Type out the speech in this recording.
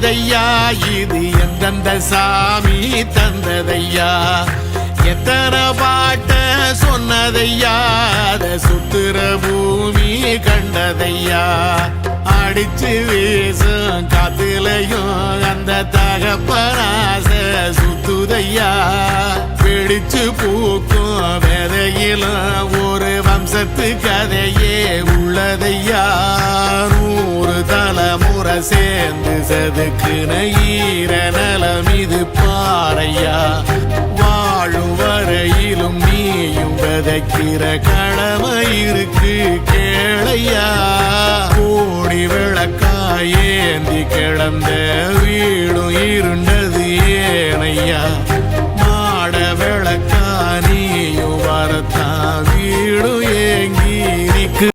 தந்ததையா இது எந்தெந்த சாமி தந்ததையா எத்தனை பாட்ட சொன்னதையா அத சுத்துற பூமி கண்டதையா அடிச்சு வீசும் காத்துலையும் அந்த தகப்பனாச சுத்துதையா பிடிச்சு பூக்கும் விதையிலும் ஒரு வம்சத்து கதையே உள்ளதையா 100 தலைமுறை சேர்ந்து செதுக்குன ஈர நலம் இது பாறையா வாழும் வரையிலும் நீயும் விதைக்கிற கடமை இருக்கு கேளையா கோடி விளக்காயேந்தி கிடந்த